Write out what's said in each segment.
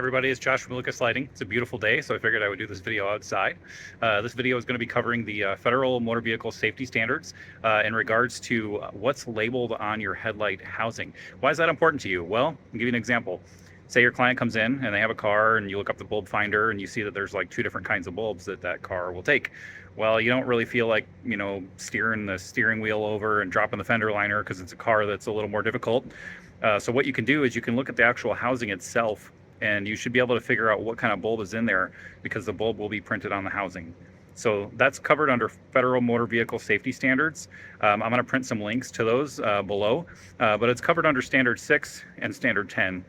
everybody, it's Josh from Lucas Lighting. It's a beautiful day, so I figured I would do this video outside. This video is going to be covering the Federal Motor Vehicle Safety Standards in regards to what's labeled on your headlight housing. Why is that important to you? Well, I'll give you an example. Say your client comes in and they have a car and you look up the bulb finder and you see that there's like two different kinds of bulbs that car will take. Well, you don't really feel like, steering the steering wheel over and dropping the fender liner because it's a car that's a little more difficult. So what you can do is you can look at the actual housing itself, and you should be able to figure out what kind of bulb is in there because the bulb will be printed on the housing. So that's covered under Federal Motor Vehicle Safety Standards. I'm going to print some links to those below, but it's covered under Standard 6 and Standard 10.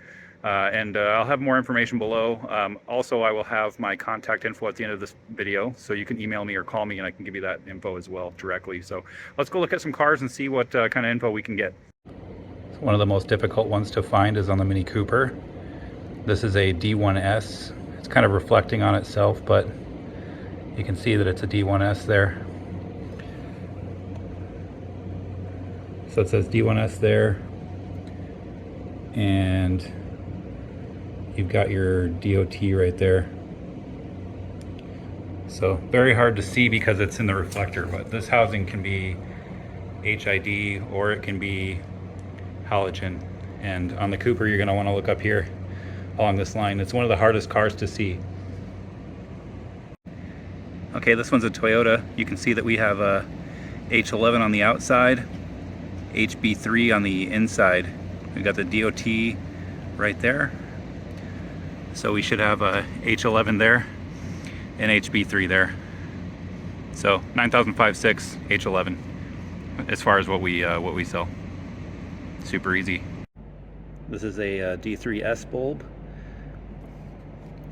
I'll have more information below. Also, I will have my contact info at the end of this video, so you can email me or call me and I can give you that info as well directly. So let's go look at some cars and see what kind of info we can get. One of the most difficult ones to find is on the Mini Cooper. This is a D1S. It's kind of reflecting on itself, but you can see that it's a D1S there. So it says D1S there, and you've got your DOT right there. So very hard to see because it's in the reflector, but this housing can be HID or it can be halogen. And on the Cooper, you're going to want to look up here along this line. It's one of the hardest cars to see. Okay, this one's a Toyota. You can see that we have a H11 on the outside, HB3 on the inside. We've got the DOT right there. So we should have a H11 there and HB3 there. So 9005-6 H11 as far as what we sell. Super easy. This is a D3S bulb,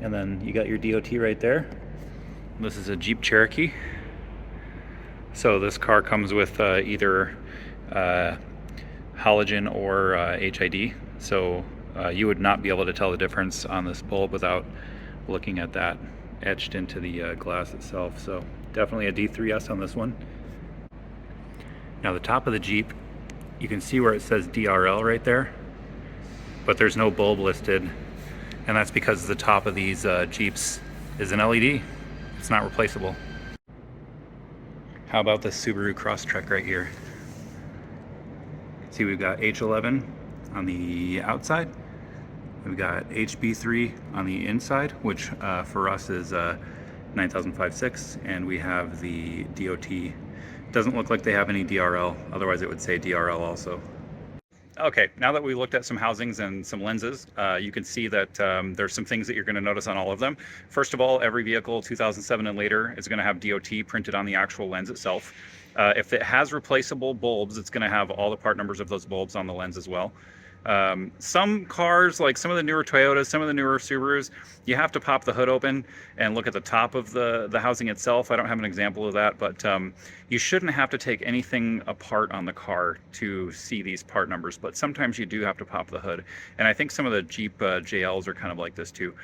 and then you got your DOT right there. This is a Jeep Cherokee. So this car comes with either halogen or HID. So you would not be able to tell the difference on this bulb without looking at that etched into the glass itself. So definitely a D3S on this one. Now the top of the Jeep, you can see where it says DRL right there, but there's no bulb listed, and that's because the top of these Jeeps is an LED. It's not replaceable. How about this Subaru Crosstrek right here? See, we've got H11 on the outside. We've got HB3 on the inside, which for us is 9005-6, and we have the DOT. Doesn't look like they have any DRL, otherwise it would say DRL also. Okay, now that we looked at some housings and some lenses, you can see that there's some things that you're going to notice on all of them. First of all, every vehicle 2007 and later is going to have DOT printed on the actual lens itself. If it has replaceable bulbs, it's going to have all the part numbers of those bulbs on the lens as well. Some cars, like some of the newer Toyotas, some of the newer Subarus, you have to pop the hood open and look at the top of the housing itself. I don't have an example of that, but you shouldn't have to take anything apart on the car to see these part numbers, but sometimes you do have to pop the hood. And I think some of the Jeep JLs are kind of like this too.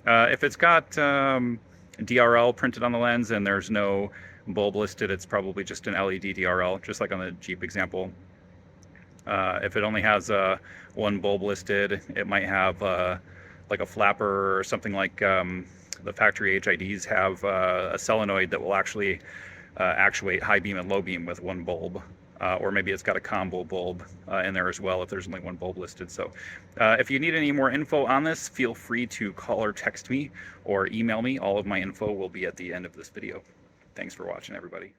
If it's got DRL printed on the lens and there's no bulb listed, it's probably just an LED DRL, just like on the Jeep example. If it only has one bulb listed, it might have like a flapper or something like the factory HIDs have a solenoid that will actually actuate high beam and low beam with one bulb. Or maybe it's got a combo bulb in there as well if there's only one bulb listed. So if you need any more info on this, feel free to call or text me or email me. All of my info will be at the end of this video. Thanks for watching, everybody.